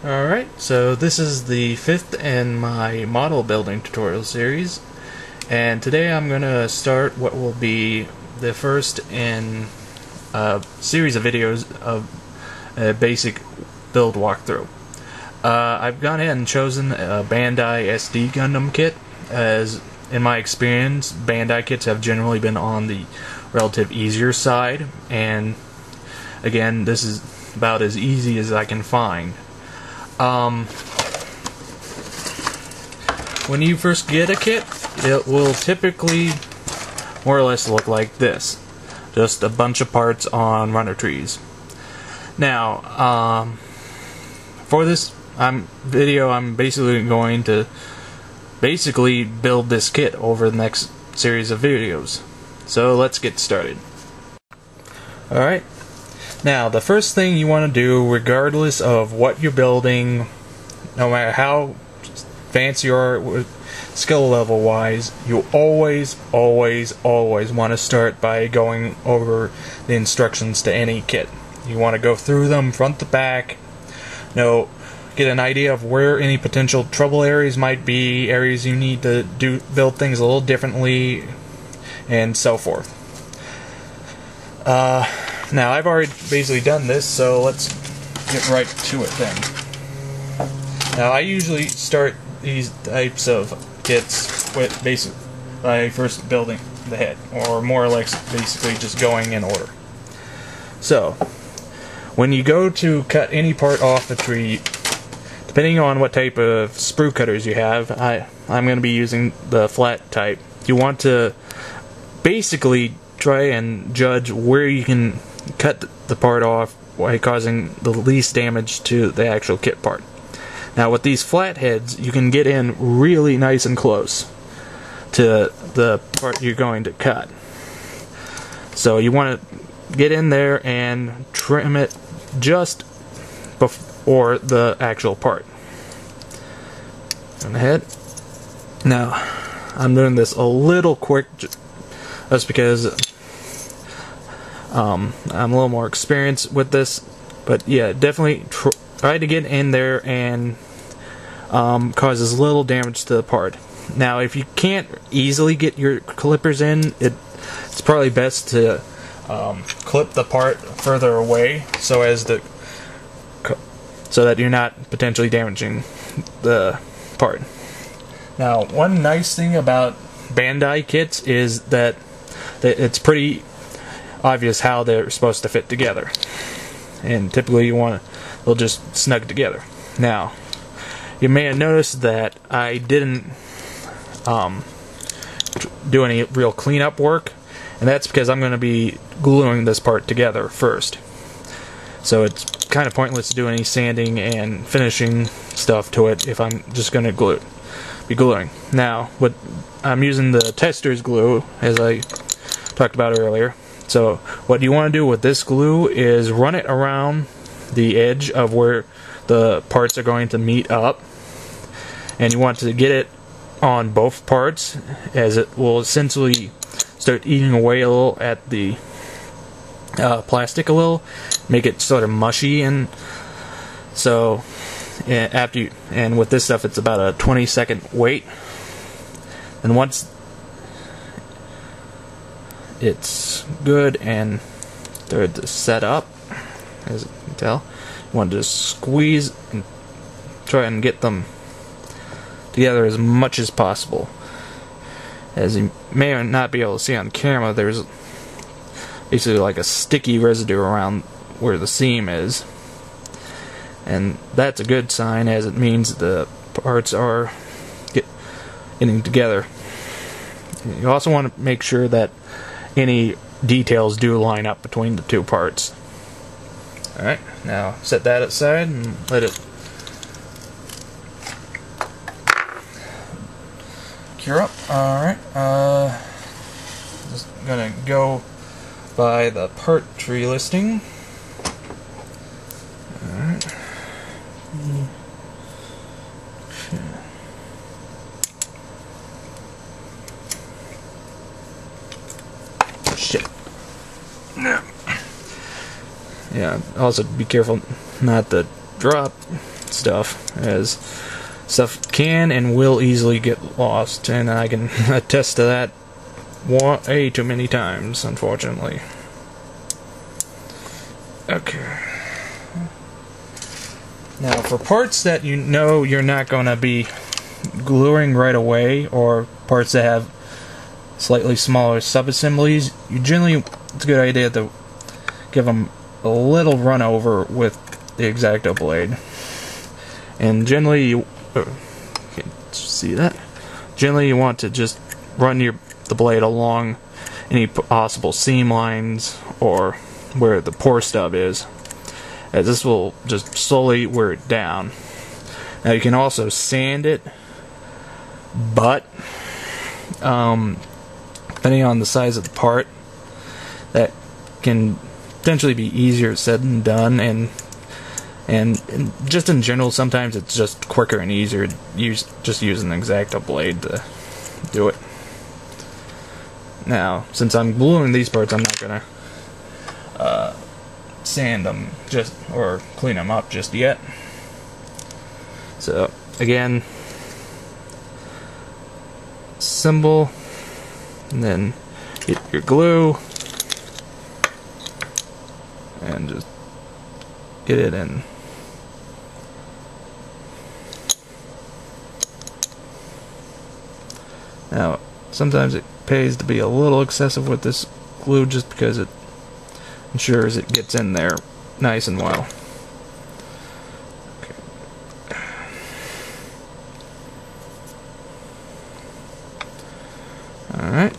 Alright, so this is the 5th in my model building tutorial series, and today I'm going to start what will be the first in a series of videos of a basic build walkthrough. I've gone ahead and chosen a Bandai SD Gundam kit, as in my experience Bandai kits have generally been on the relative easier side, and again this is about as easy as I can find. When you first get a kit, it will typically more or less look like this. Just a bunch of parts on runner trees. Now, for this video, I'm basically going to build this kit over the next series of videos. So let's get started. Alright. Now, the first thing you want to do, regardless of what you're building, no matter how fancy you are skill level wise, you always want to start by going over the instructions to any kit. You want to go through them front to back, get an idea of where any potential trouble areas might be, areas you need to build things a little differently, and so forth. Now, I've already basically done this, so let's get right to it then. Now, I usually start these types of kits with by first building the head, or more or less basically just going in order. So, when you go to cut any part off the tree, depending on what type of sprue cutters you have, I'm going to be using the flat type. You want to basically try and judge where you can cut the part off by causing the least damage to the actual kit part. Now, with these flat heads, you can get in really nice and close to the part you're going to cut. So you want to get in there and trim it just before the actual part. On the head. Now, I'm doing this a little quick just because I'm a little more experienced with this, but yeah, definitely try to get in there and cause as little damage to the part. Now, if you can't easily get your clippers in, it's probably best to clip the part further away so that you're not potentially damaging the part. Now, one nice thing about Bandai kits is that it's pretty obvious how they're supposed to fit together, and typically they'll just snug together. Now, you may have noticed that I didn't do any real cleanup work, and that's because I'm going to be gluing this part together first. So it's kind of pointless to do any sanding and finishing stuff to it if I'm just going to be gluing. Now, I'm using the tester's glue, as I talked about earlier. So what you want to do with this glue is run it around the edge of where the parts are going to meet up, and you want to get it on both parts, as it will essentially start eating away a little at the plastic a little, make it sort of mushy. And so and with this stuff it's about a 20-second wait, and once it's good and started to set up, as you can tell, you want to just squeeze and try and get them together as much as possible. As you may or not be able to see on camera, there's basically like a sticky residue around where the seam is, and that's a good sign, as it means the parts are getting together. You also want to make sure that any details do line up between the two parts. Alright, now set that aside and let it cure up. Alright, just gonna go by the part tree listing. Alright. Shit. No. Yeah, also be careful not to drop stuff, as stuff can and will easily get lost, and I can attest to that way too many times, unfortunately. Okay. Now, for parts that you know you're not going to be gluing right away, or parts that have slightly smaller sub-assemblies, you generally, it's a good idea to give them a little run over with the X-Acto blade. And generally, you can see that. Generally, you want to just run the blade along any possible seam lines or where the pour stub is, as this will just slowly wear it down. Now, you can also sand it, but depending on the size of the part, that can potentially be easier said than done, and just in general, sometimes it's just quicker and easier to just use an X-Acto blade to do it. Now, since I'm gluing these parts, I'm not gonna sand them or clean them up just yet. So again, assemble, and then get your glue and just get it in. Now, sometimes it pays to be a little excessive with this glue just because it ensures it gets in there nice and well. Okay. Alright.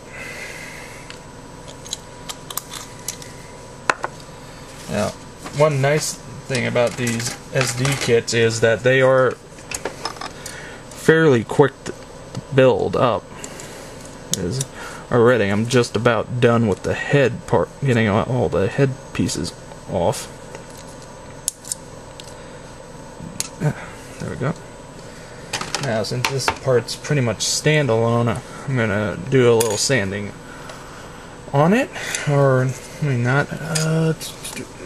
Now, one nice thing about these SD kits is that they are fairly quick to build up. Already, I'm just about done with the head part, getting all the head pieces off. There we go. Now, since this part's pretty much standalone, I'm gonna do a little sanding on it, or maybe not.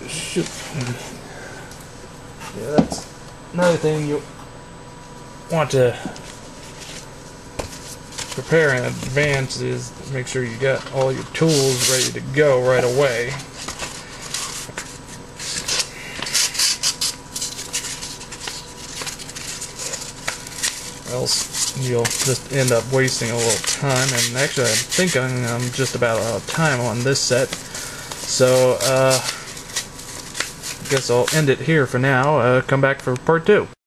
Shoot. Yeah, that's another thing you want to prepare in advance, is make sure you got all your tools ready to go right away. Else you'll just end up wasting a little time. And actually, I'm thinking I'm just about out of time on this set, so I guess I'll end it here for now. Come back for part 2.